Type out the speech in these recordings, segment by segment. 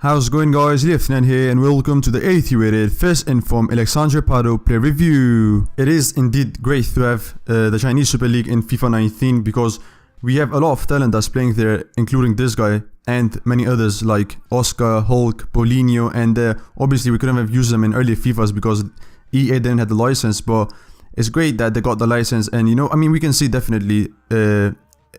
How's it going, guys? Lieutenant here, and welcome to the 80 rated first informed Alexandre Pato player review. It is indeed great to have the Chinese Super League in FIFA 19 because we have a lot of talent that's playing there, including this guy and many others like Oscar, Hulk, Paulinho, and obviously we couldn't have used them in earlier FIFAs because EA didn't have the license, but it's great that they got the license. And we can see definitely that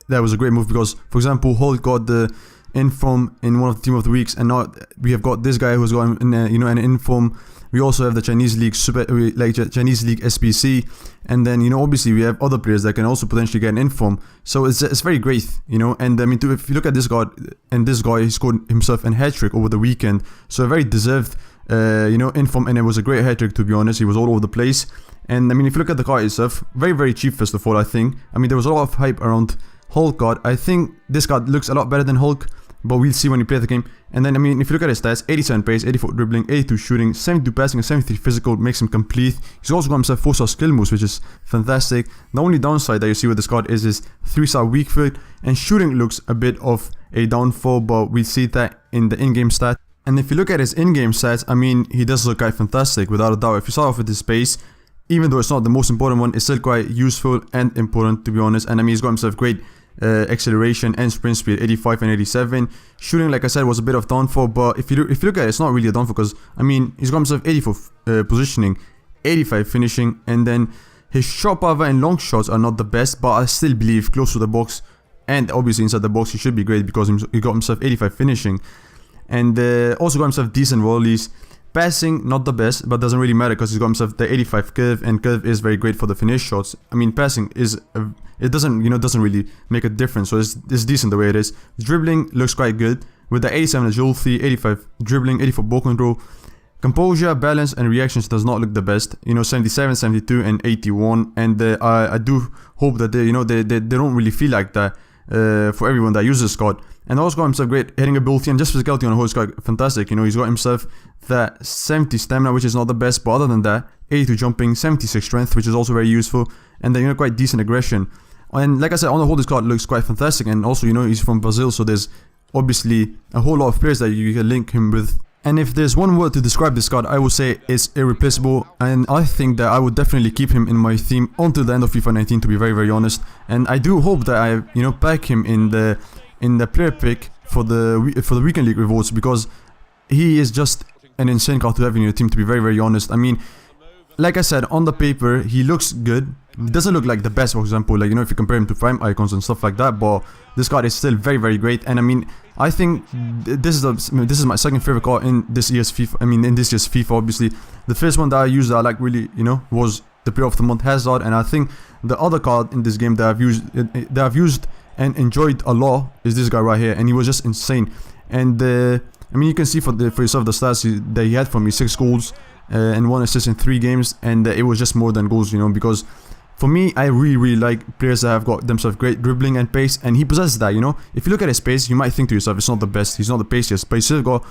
was a great move because, for example, Hulk got the inform in one of the team of the weeks, and now we have got this guy who's got an inform. We also have the Chinese League Chinese League SBC, and then obviously we have other players that can also potentially get an inform. So it's very great, And if you look at this guy, he scored himself a hat-trick over the weekend, so a very deserved inform, and it was a great hat-trick, to be honest. He was all over the place. And if you look at the card itself, very, very cheap. First of all, I think there was a lot of hype around Hulk card. I think this card looks a lot better than Hulk, but we'll see when you play the game. And then if you look at his stats, 87 pace, 84 dribbling, 82 shooting, 72 passing, and 73 physical, makes him complete. He's also got himself 4-star skill moves, which is fantastic. The only downside that you see with this card is his 3-star weak foot, and shooting looks a bit of a downfall, but we'll see that in the in-game stat. And if you look at his in-game stats, he does look quite fantastic, without a doubt. If you start off with his pace, even though it's not the most important one, it's still quite useful and important, to be honest. And he's got himself great acceleration and sprint speed, 85 and 87. Shooting, like I said, was a bit of downfall, but if you look at it, it's not really a downfall because he's got himself 84 positioning, 85 finishing, and then his shot power and long shots are not the best, but I still believe close to the box and obviously inside the box he should be great because he got himself 85 finishing, and also got himself decent volleys. Passing, not the best, but doesn't really matter because he's got himself the 85 curve, and curve is very great for the finish shots. Passing is it doesn't really make a difference, so it's decent the way it is. Dribbling looks quite good with the 87 agility, 85 dribbling, 84 ball control. Composure, balance, and reactions does not look the best. 77, 72, and 81, and I do hope that they don't really feel like that for everyone that uses this card. And also got himself great hitting ability, and just physicality on the whole is quite fantastic. He's got himself that 70 stamina, which is not the best, but other than that, 82 jumping, 76 strength, which is also very useful, and then quite decent aggression. And like I said, on the whole, this card looks quite fantastic, and also he's from Brazil, so there's obviously a whole lot of players that you can link him with. And if there's one word to describe this card, I would say it's irreplaceable, and I think that I would definitely keep him in my team until the end of FIFA 19, to be very, very honest. And I do hope that I back him in the player pick for the weekend league rewards, because he is just an insane card to have in your team, to be very, very honest. Like I said, on the paper he looks good. He doesn't look like the best, for example, if you compare him to Prime Icons and stuff like that, but this card is still very, very great. And I think this is my second favorite card in this year's FIFA. In this year's FIFA, obviously. The first one that I used that I like really, was the Player of the Month Hazard, and I think the other card in this game that I've used and enjoyed a lot is this guy right here, and he was just insane. And you can see for yourself the stats that he had for me: 6 goals and 1 assist in 3 games, and it was just more than goals, because for me, I really, really like players that have got themselves great dribbling and pace, and he possesses that. If you look at his pace, you might think to yourself, it's not the best, he's not the paciest, but he's still got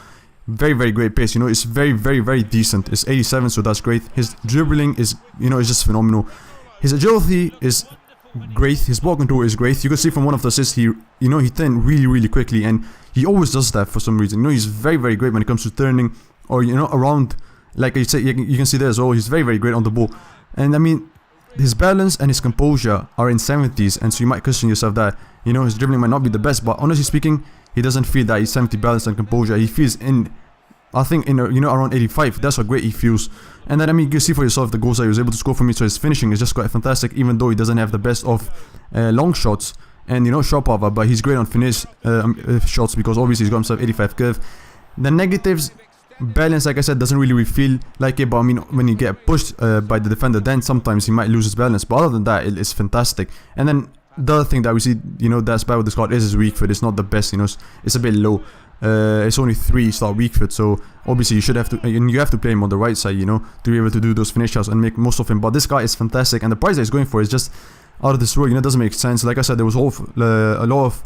very, very great pace. It's very, very, very decent. It's 87, so that's great. His dribbling is, is just phenomenal. His agility is great. His ball control is great. You can see from one of the assists, he turned really, really quickly, and he always does that for some reason. He's very, very great when it comes to turning, or around. Like you say, you can see there as well. He's very, very great on the ball, and his balance and his composure are in 70s, and so you might question yourself that his dribbling might not be the best, but honestly speaking, he doesn't feel that he's 70 balance and composure. He feels I think around 85. That's how great he feels. And then you can see for yourself the goals that he was able to score for me. So his finishing is just quite fantastic, even though he doesn't have the best of long shots and shot power, but he's great on finish shots because obviously he's got himself 85 curve. The negatives, balance, like I said, doesn't really feel like it, but when you get pushed by the defender, then sometimes he might lose his balance, but other than that, it's fantastic. And then the other thing that we see that's bad with this card is his weak foot. It's not the best, it's a bit low. It's only 3-star weak foot, so obviously you have to play him on the right side, to be able to do those finish shots and make most of him. But this guy is fantastic, and the price that he's going for is just out of this world. It doesn't make sense. Like I said, there was a lot of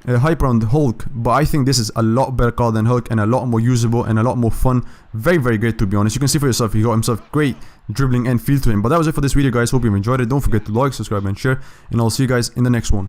hype around Hulk, but I think this is a lot better card than Hulk, and a lot more usable and a lot more fun. Very, very great, to be honest. You can see for yourself, he got himself great dribbling and feel to him. But that was it for this video, guys. Hope you enjoyed it. Don't forget to like, subscribe, and share, and I'll see you guys in the next one.